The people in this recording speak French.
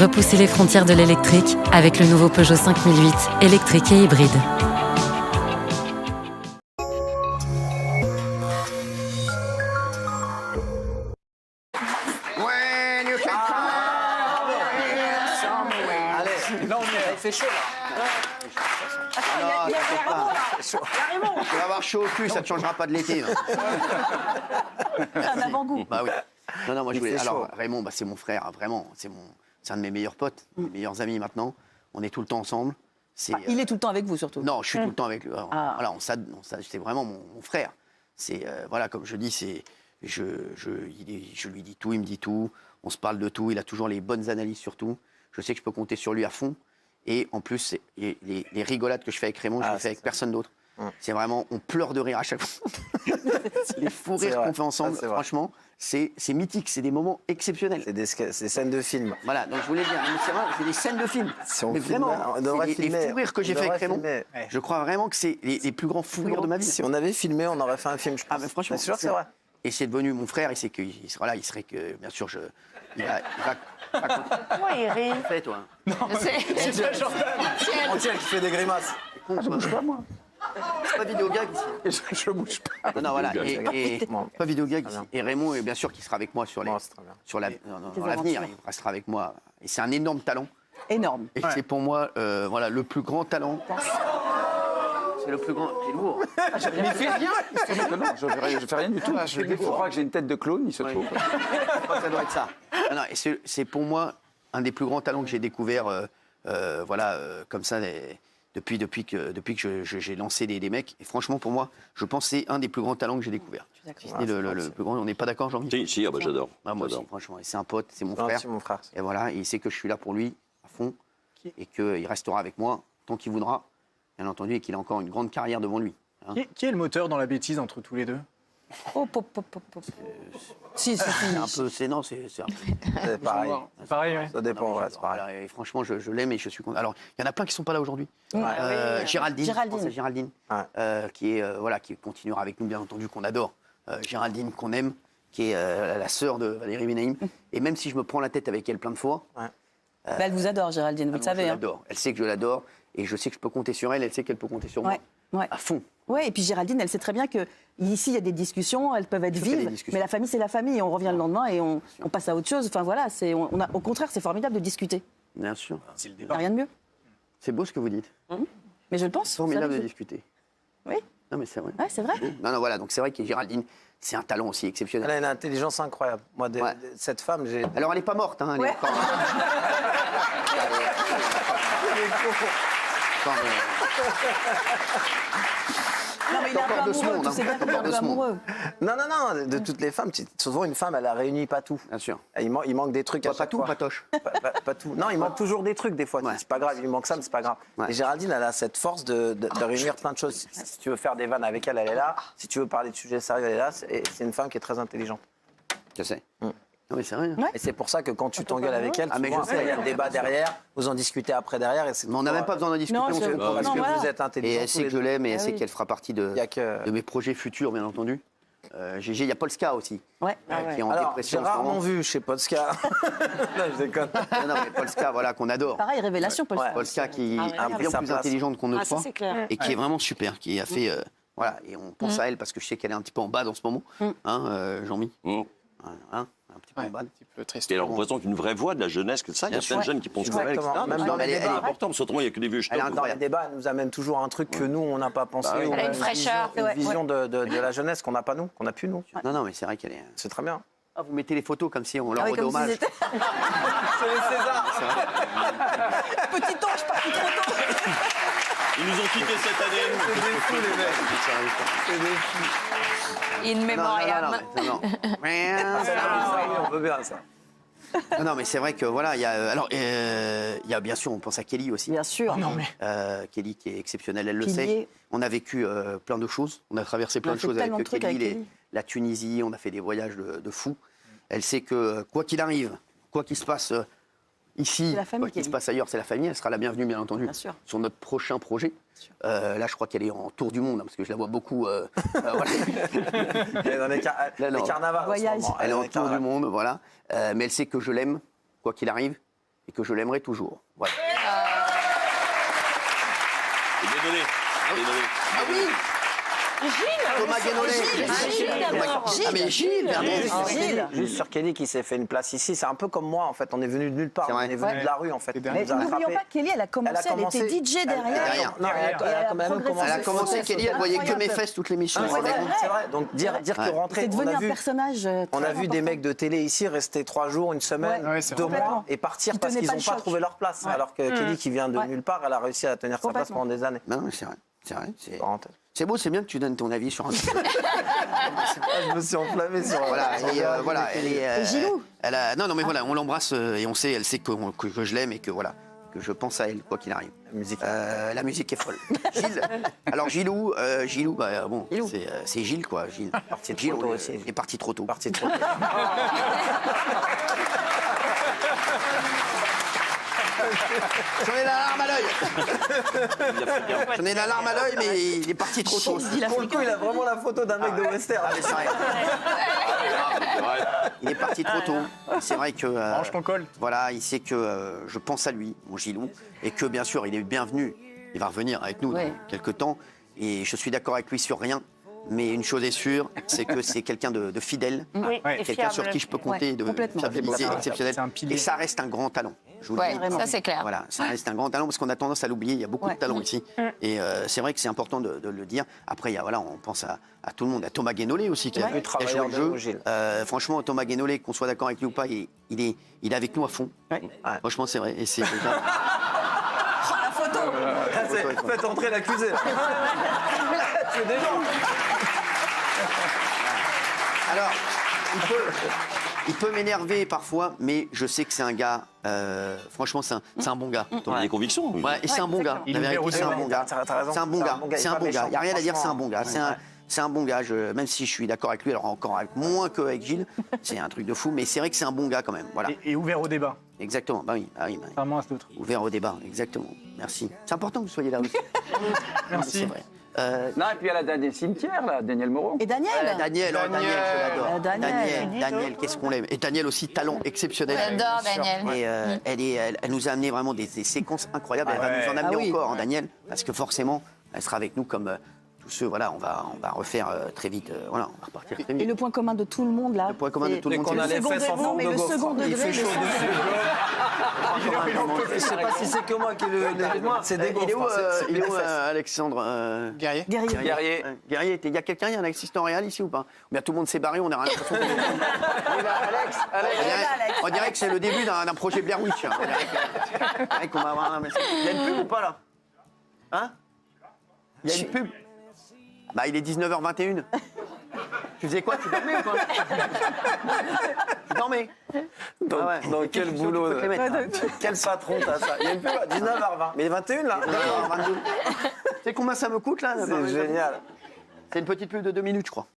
Repoussez les frontières de l'électrique avec le nouveau Peugeot 5008, électrique et hybride. fait chaud là. Tu vas avoir chaud au cul, ça ne te changera pas de l'été. C'est un avant-goût. Bah oui. Non, moi je voulais. Alors Raymond, c'est mon frère, vraiment. C'est un de mes meilleurs potes, mes meilleurs amis maintenant. On est tout le temps ensemble. Il est tout le temps avec vous surtout. Non, je suis tout le temps avec lui. Voilà, c'est vraiment mon frère. C'est voilà, comme je dis, je lui dis tout, il me dit tout. On se parle de tout. Il a toujours les bonnes analyses sur tout. Je sais que je peux compter sur lui à fond. Et en plus, les rigolades que je fais avec Raymond, je les fais avec personne d'autre. C'est vraiment, on pleure de rire à chaque fois. Les fous rires qu'on fait ensemble, franchement, c'est mythique, c'est des moments exceptionnels. C'est des scènes de film. Voilà, donc je voulais dire, c'est vrai, c'est des scènes de film. Si on mais filme, vraiment, les fous rires que j'ai fait avec Raymond, je crois vraiment que c'est les plus grands fous rires de ma vie. Si on avait filmé, on aurait fait un film, je pense. Ah, mais franchement, c'est sûr que c'est vrai. Et c'est devenu mon frère, il sait qu'il sera là, il serait que, bien sûr, il va Pourquoi il rit? Fais, toi. Non, c'est pas Jordan. Entiel qui fait des grimaces. Je bouge pas, moi. C'est pas vidéo gag ici. Je bouge pas. Non, voilà. Et pas vidéo gag ici. Et Raymond, bien sûr, qui sera avec moi dans l'avenir. Il restera avec moi. Et c'est un énorme talent. Énorme. Et c'est pour moi, voilà, le plus grand talent. C'est le plus grand. C'est lourd. Mais il fait rien. Non, je fais rien du tout. Il faudra que j'ai une tête de clown, il se trouve. Ça doit être ça. Non, et c'est pour moi un des plus grands talents que j'ai découvert, voilà, comme ça, depuis que j'ai lancé des mecs. Et franchement, pour moi, je pense que c'est un des plus grands talents que j'ai découvert. C'est le plus grand. On n'est pas d'accord, Jean-Michel? Si, j'adore. Moi aussi, franchement. Et c'est un pote, c'est mon frère. C'est mon frère. Et voilà, et il sait que je suis là pour lui, à fond, et qu'il restera avec moi tant qu'il voudra, bien entendu, et qu'il a encore une grande carrière devant lui. Hein. Qui est le moteur dans la bêtise entre tous les deux? Si. Un peu, c'est pareil. Pareil, ouais. Ça dépend, c'est pareil. Et franchement, je l'aime et je suis content. Alors, il y en a plein qui ne sont pas là aujourd'hui. Géraldine. Qui continuera avec nous, bien entendu, qu'on adore. Géraldine, qu'on aime, qui est la sœur de Valérie Benaïm. Et même si je me prends la tête avec elle plein de fois... elle vous adore, Géraldine, vous le savez. Je l'adore. Elle sait que je l'adore et je sais que je peux compter sur elle. Elle sait qu'elle peut compter sur moi. À fond. Oui, et puis Géraldine, elle sait très bien que ici, il y a des discussions, elles peuvent être vives, mais la famille, c'est la famille. On revient le lendemain et on passe à autre chose. Enfin voilà, au contraire, c'est formidable de discuter. Bien sûr. Il n'y a rien de mieux. C'est beau ce que vous dites. Mais je le pense. Formidable de discuter. Oui. Non, mais c'est vrai. Ouais, c'est vrai. Non, voilà, donc c'est vrai que Géraldine, c'est un talent aussi exceptionnel. Elle a une intelligence incroyable. Moi, cette femme, j'ai... Alors, elle n'est pas morte, hein. Elle est encore... Non, mais il est un peu amoureux, tu sais bien qu'il est un peu amoureux. Non, de toutes les femmes, souvent une femme, elle a réuni pas tout. Bien sûr. Il manque des trucs à chaque fois. Pas tout, patoche. Pas tout. Non, il manque toujours des trucs des fois. C'est pas grave, il manque ça, mais c'est pas grave. Et Géraldine, elle a cette force de réunir plein de choses. Si tu veux faire des vannes avec elle, elle est là. Si tu veux parler de sujets sérieux, elle est là. C'est une femme qui est très intelligente. Je sais. Non, mais c'est vrai. Et c'est pour ça que quand tu t'engueules avec elle, souvent, il y a le débat derrière, vous en discutez après derrière. Mais on n'a même pas besoin d'en discuter. Non, parce que vous êtes intelligent. Et elle sait que je l'aime et elle sait qu'elle fera partie de mes projets futurs, bien entendu. Il y a Polska aussi. Qui est en dépression. J'ai rarement vu chez Polska. Non, je déconne. Non, mais Polska, voilà, qu'on adore. Pareil, révélation, Polska. Polska qui est bien plus intelligente qu'on ne le croit. Et qui est vraiment super, qui a fait... Voilà, et on pense à elle parce que je sais qu'elle est un petit peu en bas en ce moment. Jean-Mi. Un petit peu en bas. Un petit peu triste. Et elle représente une vraie voix de la jeunesse, que ça, il y a plein de jeunes qui pensent comme elle, etc. Elle est importante, parce qu'autrement, il n'y a que des vieux jetons. Dans les débats, elle nous amène toujours un truc que nous, on n'a pas pensé. Elle a une fraîcheur. Une vision de la jeunesse qu'on n'a pas nous, qu'on n'a plus nous. Non, mais c'est vrai qu'elle est... C'est très bien. Vous mettez les photos comme si on leur rendait hommage. C'est le César. Petit ange parti trop tôt. Ils nous ont quittés cette année. C'est des fous, les mecs. C'est des fous. In memoriam. Non. On veut bien ça. Non, mais c'est vrai que voilà, il y a bien sûr, on pense à Kelly aussi. Bien sûr. Kelly qui est exceptionnelle, elle le sait. On a vécu plein de choses, on a traversé plein de choses avec Kelly, la Tunisie, on a fait des voyages de fous. Elle sait que quoi qu'il arrive, quoi qu'il se passe ici, quoi qu'il se passe ailleurs, c'est la famille. Elle sera la bienvenue, bien entendu, sur notre prochain projet. Là, je crois qu'elle est en tour du monde, parce que je la vois beaucoup. Voilà. Elle est dans les carnavals. Voyage. Elle est en tour du monde, voilà. Mais elle sait que je l'aime, quoi qu'il arrive, et que je l'aimerai toujours. Voilà. Désolé. Ah oui. Thomas Guénolé. Gilles. Ah mais Gilles, Vernet. Juste sur Kelly qui s'est fait une place ici, c'est un peu comme moi en fait, on est venu de nulle part, on est venu de la rue en fait. Mais n'oublions pas que Kelly, elle a commencé, elle était DJ derrière. Non, elle a quand même commencé. Elle a commencé, Kelly, elle voyait que mes fesses toutes les missions. C'est vrai, donc dire que rentrer, C'est devenu un personnage. on a vu des mecs de télé ici rester 3 jours, une semaine, 2 mois et partir parce qu'ils n'ont pas trouvé leur place. Alors que Kelly qui vient de nulle part, elle a réussi à tenir sa place pendant des années. Non, mais c'est vrai. C'est beau, c'est bien que tu donnes ton avis sur un truc. Je me suis enflammé sur. Voilà, elle est. Gilou. Non, mais voilà, on l'embrasse et on sait, elle sait que je l'aime et que voilà, que je pense à elle quoi qu'il arrive. La musique est folle. Gilles. Alors Gilou, bah bon, c'est Gilles quoi, Gilles. Gilles aussi. Il est parti trop tôt. J'en ai la larme à l'œil. J'en ai la larme à l'œil, mais il est parti trop tôt. Pour le coup, il a vraiment la photo d'un mec de western. Ah, mais c'est vrai. Il est parti trop tôt. C'est vrai que. Range ton col. Voilà, il sait que je pense à lui, mon Gilou, et que bien sûr, il est bienvenu. Il va revenir avec nous dans quelques temps. Et je suis d'accord avec lui sur rien. Mais une chose est sûre, c'est que c'est quelqu'un de fidèle, quelqu'un sur qui je peux compter, de fiabilité exceptionnelle. Et ça reste un grand talent. Je vous le dis. Ça c'est clair. Voilà, ça reste un grand talent parce qu'on a tendance à l'oublier. Il y a beaucoup de talent ici. Et c'est vrai que c'est important de le dire. Après, on pense à tout le monde, à Thomas Guénolé aussi qui a joué le jeu. Franchement, Thomas Guénolé, qu'on soit d'accord avec lui ou pas, il est avec nous à fond. Franchement, c'est vrai. Et c'est La photo. Faites entrer l'accusé. C'est des gens. Alors, il peut m'énerver parfois, mais je sais que c'est un gars. Franchement, c'est un bon gars. T'as des convictions. Oui. Ouais, et c'est un bon gars. La vérité, c'est un bon gars. C'est un bon gars. C'est un bon gars. Il n'y a rien à dire, c'est un bon gars. C'est un bon gars. Même si je suis d'accord avec lui, alors encore avec moins qu'avec Gilles, c'est un truc de fou, mais c'est vrai que c'est un bon gars quand même. Voilà. Et ouvert au débat. Exactement. Bah oui. Contrairement à d'autres. Ouvert au débat. Exactement. Merci. C'est important que vous soyez là aussi. Merci. C'est vrai. Non, et puis il y a la dernier cimetière, là, Daniel Moreau. Et Daniel. Daniel, je l'adore. Daniel. Daniel, qu'est-ce qu'on l'aime. Et Daniel aussi, talent exceptionnel. J'adore Daniel. Et elle nous a amené vraiment des séquences incroyables. Elle va nous en amener encore, Daniel, parce que forcément, elle sera avec nous comme tous ceux. Voilà, on va refaire très vite. Voilà, on va repartir très vite. Et le point commun de tout le monde là. Le point commun de tout le monde, qu'on a les fesses en forme de le gaufre. second degré. Il fait chaud dessus. Je sais pas si c'est que moi qui le. C'est des gaufres. Il est où Alexandre Guerrier. Guerrier. Guerrier, il y a quelqu'un, il y a un assistant réel ici ou pas? Bien, tout le monde s'est barré, on a rien l'impression. On dirait que c'est le début d'un projet Blair Witch. On dirait qu'on va avoir un... Il y a une pub ou pas là? Hein? Il y a une pub? Bah, il est 19h21. Tu faisais quoi? Tu dormais ou quoi? Tu dormais? Dans quel boulot? Quel patron t'as ça? Il y a une pub à 19h20. Mais il est 21 là. 19h22. Tu sais combien ça me coûte là? C'est génial. C'est une petite pub de 2 minutes, je crois.